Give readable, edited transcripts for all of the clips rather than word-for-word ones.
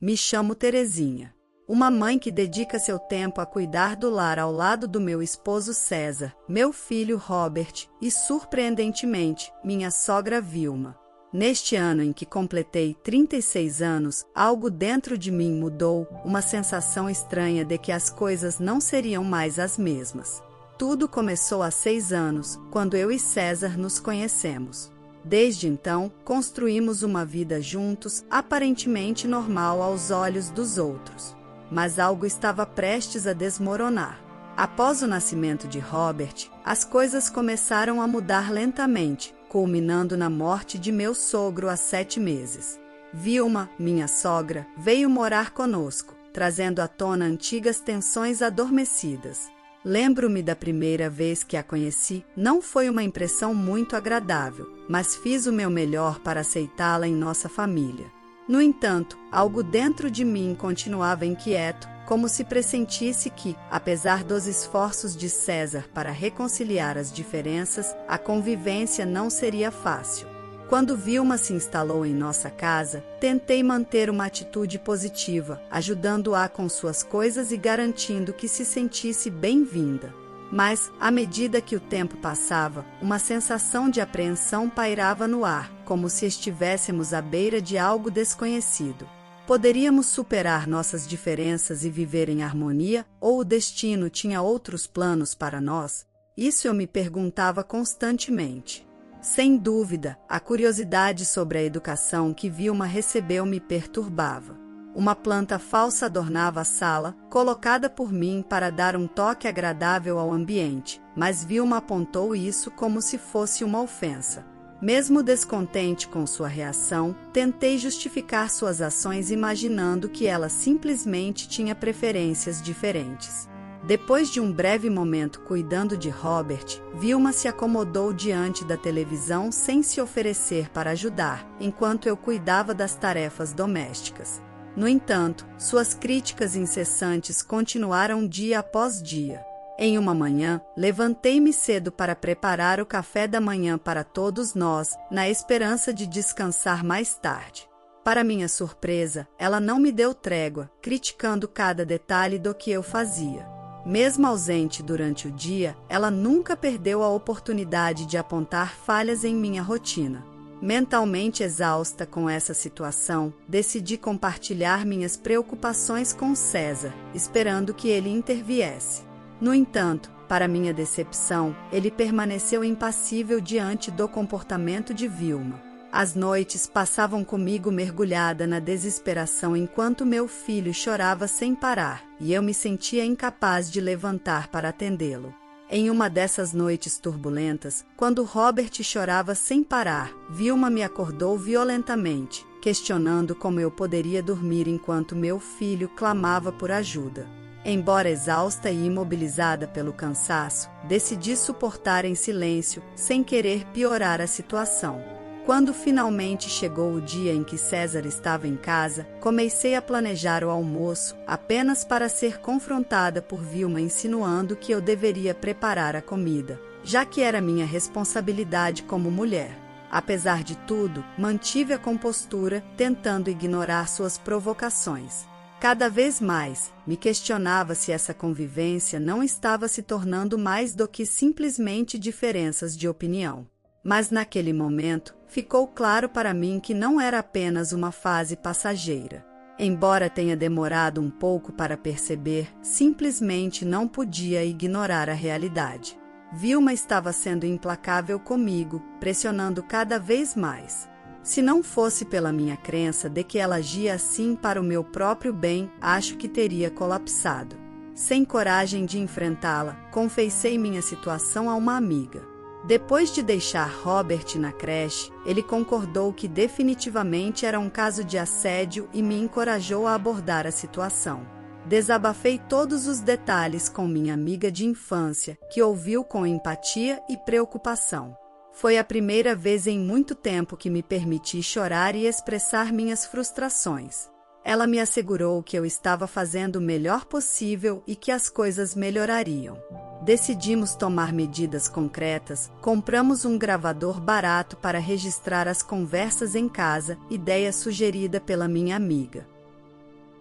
Me chamo Terezinha. Uma mãe que dedica seu tempo a cuidar do lar ao lado do meu esposo César, meu filho Robert e, surpreendentemente, minha sogra Vilma. Neste ano em que completei 36 anos, algo dentro de mim mudou, uma sensação estranha de que as coisas não seriam mais as mesmas. Tudo começou há 6 anos, quando eu e César nos conhecemos. Desde então, construímos uma vida juntos, aparentemente normal aos olhos dos outros. Mas algo estava prestes a desmoronar. Após o nascimento de Robert, as coisas começaram a mudar lentamente, culminando na morte de meu sogro há 7 meses. Vilma, minha sogra, veio morar conosco, trazendo à tona antigas tensões adormecidas. Lembro-me da primeira vez que a conheci, não foi uma impressão muito agradável, mas fiz o meu melhor para aceitá-la em nossa família. No entanto, algo dentro de mim continuava inquieto, como se pressentisse que, apesar dos esforços de César para reconciliar as diferenças, a convivência não seria fácil. Quando Vilma se instalou em nossa casa, tentei manter uma atitude positiva, ajudando-a com suas coisas e garantindo que se sentisse bem-vinda. Mas, à medida que o tempo passava, uma sensação de apreensão pairava no ar, como se estivéssemos à beira de algo desconhecido. Poderíamos superar nossas diferenças e viver em harmonia, ou o destino tinha outros planos para nós? Isso eu me perguntava constantemente. Sem dúvida, a curiosidade sobre a educação que Vilma recebeu me perturbava. Uma planta falsa adornava a sala, colocada por mim para dar um toque agradável ao ambiente, mas Vilma apontou isso como se fosse uma ofensa. Mesmo descontente com sua reação, tentei justificar suas ações imaginando que ela simplesmente tinha preferências diferentes. Depois de um breve momento cuidando de Robert, Vilma se acomodou diante da televisão sem se oferecer para ajudar, enquanto eu cuidava das tarefas domésticas. No entanto, suas críticas incessantes continuaram dia após dia. Em uma manhã, levantei-me cedo para preparar o café da manhã para todos nós, na esperança de descansar mais tarde. Para minha surpresa, ela não me deu trégua, criticando cada detalhe do que eu fazia. Mesmo ausente durante o dia, ela nunca perdeu a oportunidade de apontar falhas em minha rotina. Mentalmente exausta com essa situação, decidi compartilhar minhas preocupações com César, esperando que ele interviesse. No entanto, para minha decepção, ele permaneceu impassível diante do comportamento de Vilma. As noites passavam comigo mergulhada na desesperação enquanto meu filho chorava sem parar, e eu me sentia incapaz de levantar para atendê-lo. Em uma dessas noites turbulentas, quando Robert chorava sem parar, Vilma me acordou violentamente, questionando como eu poderia dormir enquanto meu filho clamava por ajuda. Embora exausta e imobilizada pelo cansaço, decidi suportar em silêncio, sem querer piorar a situação. Quando finalmente chegou o dia em que César estava em casa, comecei a planejar o almoço, apenas para ser confrontada por Vilma insinuando que eu deveria preparar a comida, já que era minha responsabilidade como mulher. Apesar de tudo, mantive a compostura, tentando ignorar suas provocações. Cada vez mais, me questionava se essa convivência não estava se tornando mais do que simplesmente diferenças de opinião. Mas naquele momento, ficou claro para mim que não era apenas uma fase passageira. Embora tenha demorado um pouco para perceber, simplesmente não podia ignorar a realidade. Vilma estava sendo implacável comigo, pressionando cada vez mais. Se não fosse pela minha crença de que ela agia assim para o meu próprio bem, acho que teria colapsado. Sem coragem de enfrentá-la, confessei minha situação a uma amiga. Depois de deixar Robert na creche, ele concordou que definitivamente era um caso de assédio e me encorajou a abordar a situação. Desabafei todos os detalhes com minha amiga de infância, que ouviu com empatia e preocupação. Foi a primeira vez em muito tempo que me permiti chorar e expressar minhas frustrações. Ela me assegurou que eu estava fazendo o melhor possível e que as coisas melhorariam. Decidimos tomar medidas concretas, compramos um gravador barato para registrar as conversas em casa, ideia sugerida pela minha amiga.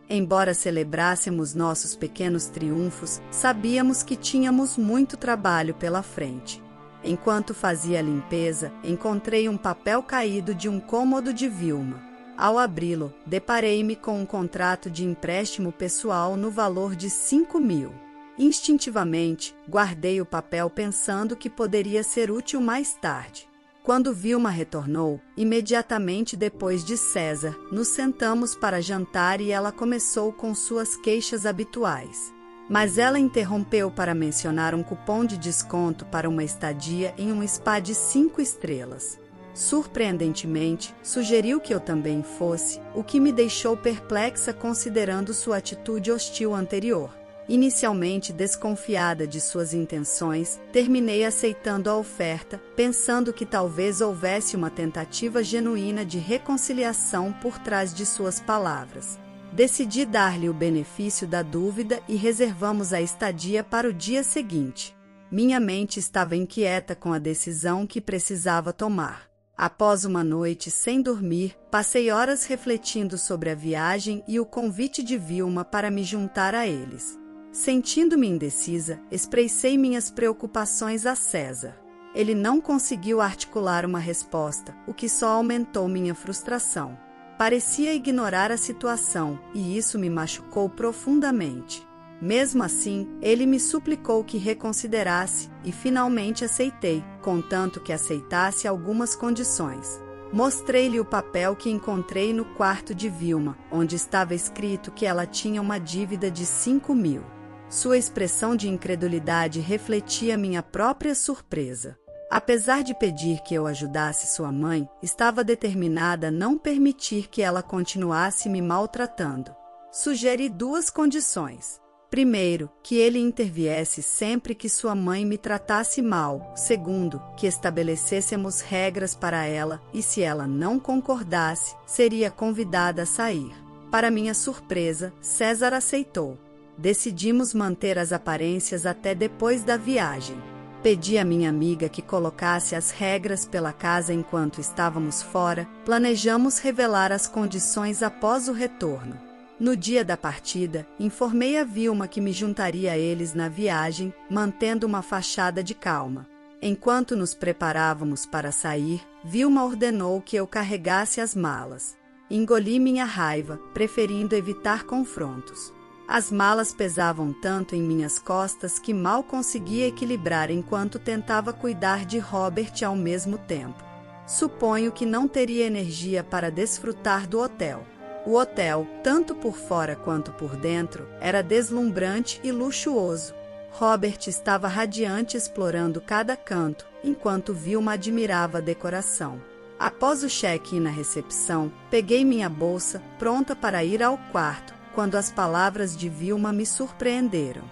Embora celebrássemos nossos pequenos triunfos, sabíamos que tínhamos muito trabalho pela frente. Enquanto fazia a limpeza, encontrei um papel caído de um cômodo de Vilma. Ao abri-lo, deparei-me com um contrato de empréstimo pessoal no valor de 5.000. Instintivamente, guardei o papel pensando que poderia ser útil mais tarde. Quando Vilma retornou, imediatamente depois de César, nos sentamos para jantar e ela começou com suas queixas habituais. Mas ela interrompeu para mencionar um cupom de desconto para uma estadia em um spa de 5 estrelas. Surpreendentemente, sugeriu que eu também fosse, o que me deixou perplexa considerando sua atitude hostil anterior. Inicialmente desconfiada de suas intenções, terminei aceitando a oferta, pensando que talvez houvesse uma tentativa genuína de reconciliação por trás de suas palavras. Decidi dar-lhe o benefício da dúvida e reservamos a estadia para o dia seguinte. Minha mente estava inquieta com a decisão que precisava tomar. Após uma noite sem dormir, passei horas refletindo sobre a viagem e o convite de Vilma para me juntar a eles. Sentindo-me indecisa, expressei minhas preocupações a César. Ele não conseguiu articular uma resposta, o que só aumentou minha frustração. Parecia ignorar a situação, e isso me machucou profundamente. Mesmo assim, ele me suplicou que reconsiderasse, e finalmente aceitei, contanto que aceitasse algumas condições. Mostrei-lhe o papel que encontrei no quarto de Vilma, onde estava escrito que ela tinha uma dívida de 5.000. Sua expressão de incredulidade refletia minha própria surpresa. Apesar de pedir que eu ajudasse sua mãe, estava determinada a não permitir que ela continuasse me maltratando. Sugeri 2 condições. Primeiro, que ele interviesse sempre que sua mãe me tratasse mal. Segundo, que estabelecêssemos regras para ela e, se ela não concordasse, seria convidada a sair. Para minha surpresa, César aceitou. Decidimos manter as aparências até depois da viagem. Pedi à minha amiga que colocasse as regras pela casa enquanto estávamos fora. Planejamos revelar as condições após o retorno. No dia da partida, informei a Vilma que me juntaria a eles na viagem, mantendo uma fachada de calma. Enquanto nos preparávamos para sair, Vilma ordenou que eu carregasse as malas. Engoli minha raiva, preferindo evitar confrontos. As malas pesavam tanto em minhas costas que mal conseguia equilibrar enquanto tentava cuidar de Robert ao mesmo tempo. Suponho que não teria energia para desfrutar do hotel. O hotel, tanto por fora quanto por dentro, era deslumbrante e luxuoso. Robert estava radiante explorando cada canto, enquanto Vilma admirava a decoração. Após o check-in na recepção, peguei minha bolsa, pronta para ir ao quarto, quando as palavras de Vilma me surpreenderam.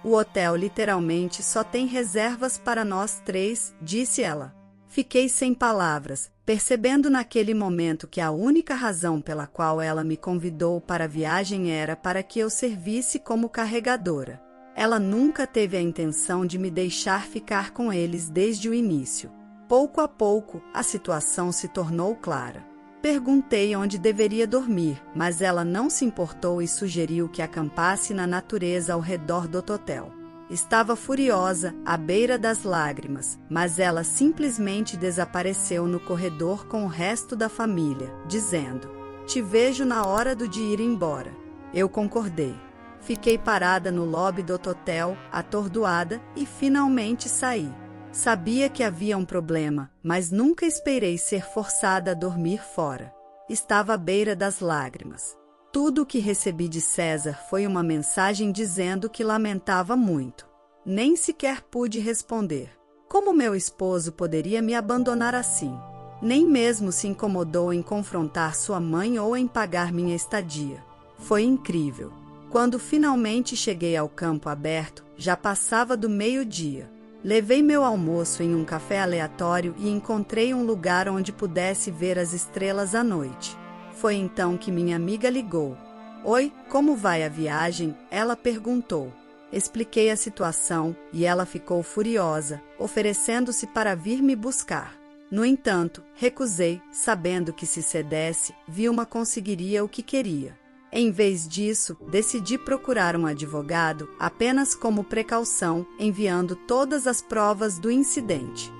O hotel literalmente só tem reservas para nós 3, disse ela. Fiquei sem palavras, percebendo naquele momento que a única razão pela qual ela me convidou para a viagem era para que eu servisse como carregadora. Ela nunca teve a intenção de me deixar ficar com eles desde o início. Pouco a pouco, a situação se tornou clara. Perguntei onde deveria dormir, mas ela não se importou e sugeriu que acampasse na natureza ao redor do hotel. Estava furiosa, à beira das lágrimas, mas ela simplesmente desapareceu no corredor com o resto da família, dizendo: "Te vejo na hora de ir embora." Eu concordei. Fiquei parada no lobby do hotel, atordoada, e finalmente saí. Sabia que havia um problema, mas nunca esperei ser forçada a dormir fora. Estava à beira das lágrimas. Tudo o que recebi de César foi uma mensagem dizendo que lamentava muito. Nem sequer pude responder. Como meu esposo poderia me abandonar assim? Nem mesmo se incomodou em confrontar sua mãe ou em pagar minha estadia. Foi incrível. Quando finalmente cheguei ao campo aberto, já passava do meio-dia. Levei meu almoço em um café aleatório e encontrei um lugar onde pudesse ver as estrelas à noite. Foi então que minha amiga ligou. "Oi, como vai a viagem?" ela perguntou. Expliquei a situação e ela ficou furiosa, oferecendo-se para vir me buscar. No entanto, recusei, sabendo que se cedesse, Vilma conseguiria o que queria. Em vez disso, decidi procurar um advogado apenas como precaução, enviando todas as provas do incidente.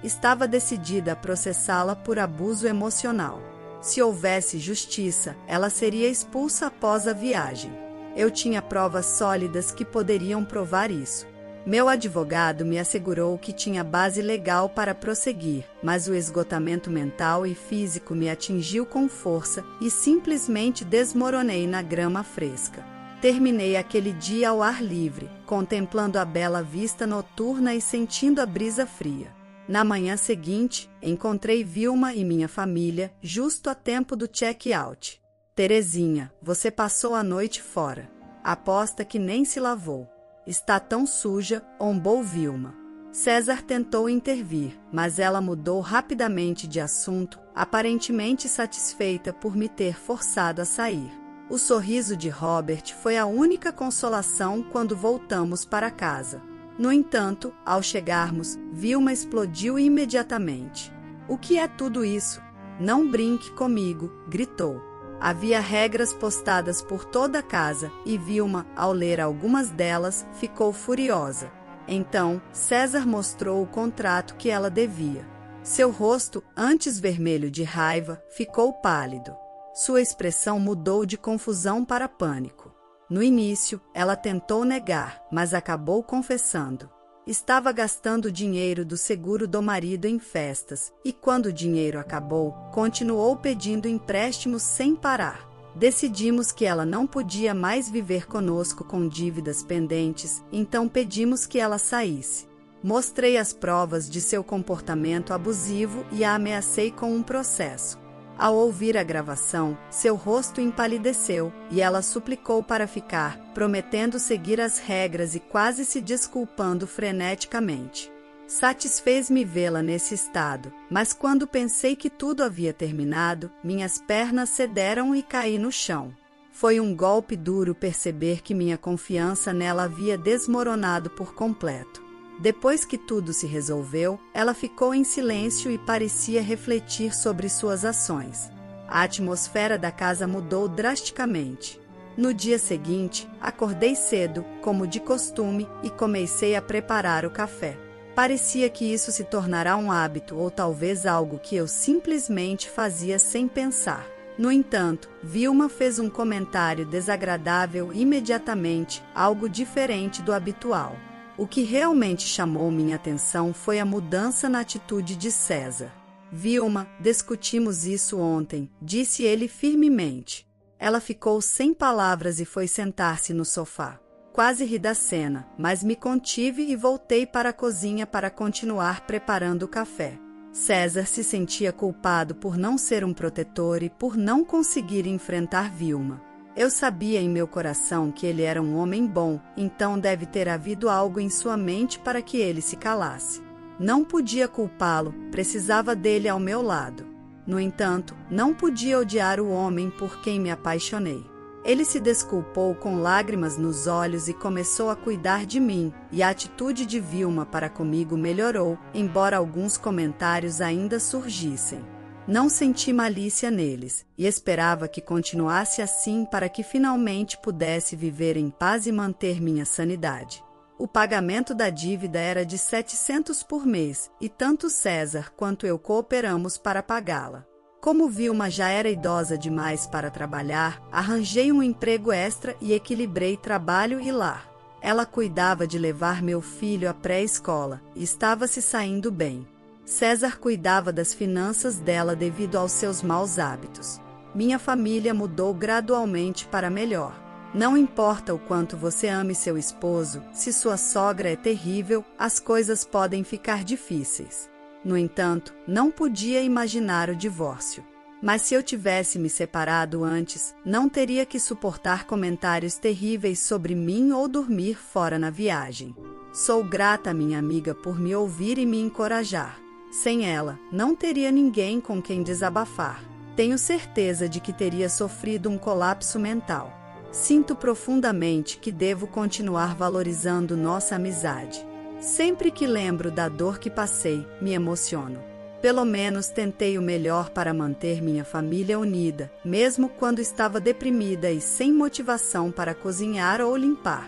Estava decidida a processá-la por abuso emocional. Se houvesse justiça, ela seria expulsa após a viagem. Eu tinha provas sólidas que poderiam provar isso. Meu advogado me assegurou que tinha base legal para prosseguir, mas o esgotamento mental e físico me atingiu com força e simplesmente desmoronei na grama fresca. Terminei aquele dia ao ar livre, contemplando a bela vista noturna e sentindo a brisa fria. Na manhã seguinte, encontrei Vilma e minha família justo a tempo do check-out. Terezinha, você passou a noite fora. Aposta que nem se lavou. Está tão suja, ombou Vilma. César tentou intervir, mas ela mudou rapidamente de assunto, aparentemente satisfeita por me ter forçado a sair. O sorriso de Robert foi a única consolação quando voltamos para casa. No entanto, ao chegarmos, Vilma explodiu imediatamente. O que é tudo isso? Não brinque comigo, gritou. Havia regras postadas por toda a casa e Vilma, ao ler algumas delas, ficou furiosa. Então, César mostrou o contrato que ela devia. Seu rosto, antes vermelho de raiva, ficou pálido. Sua expressão mudou de confusão para pânico. No início, ela tentou negar, mas acabou confessando. Estava gastando dinheiro do seguro do marido em festas, e quando o dinheiro acabou, continuou pedindo empréstimos sem parar. Decidimos que ela não podia mais viver conosco com dívidas pendentes, então pedimos que ela saísse. Mostrei as provas de seu comportamento abusivo e a ameacei com um processo. Ao ouvir a gravação, seu rosto empalideceu e ela suplicou para ficar, prometendo seguir as regras e quase se desculpando freneticamente. Satisfez-me vê-la nesse estado, mas quando pensei que tudo havia terminado, minhas pernas cederam e caí no chão. Foi um golpe duro perceber que minha confiança nela havia desmoronado por completo. Depois que tudo se resolveu, ela ficou em silêncio e parecia refletir sobre suas ações. A atmosfera da casa mudou drasticamente. No dia seguinte, acordei cedo, como de costume, e comecei a preparar o café. Parecia que isso se tornará um hábito ou talvez algo que eu simplesmente fazia sem pensar. No entanto, Vilma fez um comentário desagradável imediatamente, algo diferente do habitual. O que realmente chamou minha atenção foi a mudança na atitude de César. Vilma, discutimos isso ontem, disse ele firmemente. Ela ficou sem palavras e foi sentar-se no sofá. Quase ri da cena, mas me contive e voltei para a cozinha para continuar preparando o café. César se sentia culpado por não ser um protetor e por não conseguir enfrentar Vilma. Eu sabia em meu coração que ele era um homem bom, então deve ter havido algo em sua mente para que ele se calasse. Não podia culpá-lo, precisava dele ao meu lado. No entanto, não podia odiar o homem por quem me apaixonei. Ele se desculpou com lágrimas nos olhos e começou a cuidar de mim, e a atitude de Vilma para comigo melhorou, embora alguns comentários ainda surgissem. Não senti malícia neles, e esperava que continuasse assim para que finalmente pudesse viver em paz e manter minha sanidade. O pagamento da dívida era de 700 por mês, e tanto César quanto eu cooperamos para pagá-la. Como Vilma já era idosa demais para trabalhar, arranjei um emprego extra e equilibrei trabalho e lar. Ela cuidava de levar meu filho à pré-escola, e estava se saindo bem. César cuidava das finanças dela devido aos seus maus hábitos. Minha família mudou gradualmente para melhor. Não importa o quanto você ame seu esposo, se sua sogra é terrível, as coisas podem ficar difíceis. No entanto, não podia imaginar o divórcio. Mas se eu tivesse me separado antes, não teria que suportar comentários terríveis sobre mim ou dormir fora na viagem. Sou grata à minha amiga por me ouvir e me encorajar. Sem ela, não teria ninguém com quem desabafar. Tenho certeza de que teria sofrido um colapso mental. Sinto profundamente que devo continuar valorizando nossa amizade. Sempre que lembro da dor que passei, me emociono. Pelo menos tentei o melhor para manter minha família unida, mesmo quando estava deprimida e sem motivação para cozinhar ou limpar.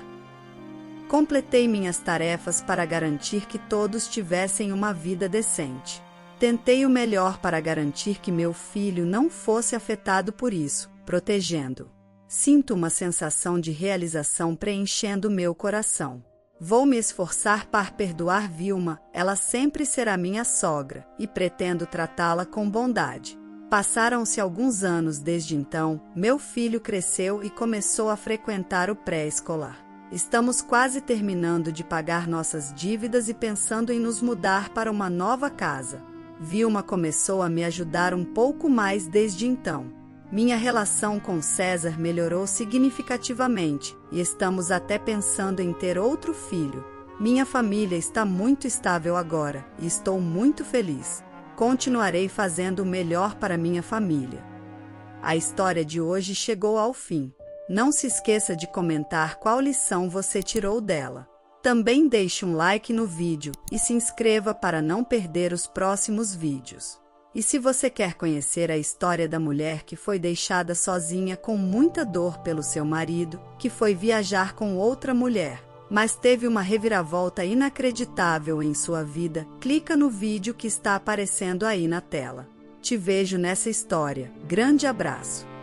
Completei minhas tarefas para garantir que todos tivessem uma vida decente. Tentei o melhor para garantir que meu filho não fosse afetado por isso, protegendo-o. Sinto uma sensação de realização preenchendo meu coração. Vou me esforçar para perdoar Vilma, ela sempre será minha sogra, e pretendo tratá-la com bondade. Passaram-se alguns anos desde então, meu filho cresceu e começou a frequentar o pré-escolar. Estamos quase terminando de pagar nossas dívidas e pensando em nos mudar para uma nova casa. Vilma começou a me ajudar um pouco mais desde então. Minha relação com César melhorou significativamente e estamos até pensando em ter outro filho. Minha família está muito estável agora e estou muito feliz. Continuarei fazendo o melhor para minha família. A história de hoje chegou ao fim. Não se esqueça de comentar qual lição você tirou dela. Também deixe um like no vídeo e se inscreva para não perder os próximos vídeos. E se você quer conhecer a história da mulher que foi deixada sozinha com muita dor pelo seu marido, que foi viajar com outra mulher, mas teve uma reviravolta inacreditável em sua vida, clica no vídeo que está aparecendo aí na tela. Te vejo nessa história. Grande abraço!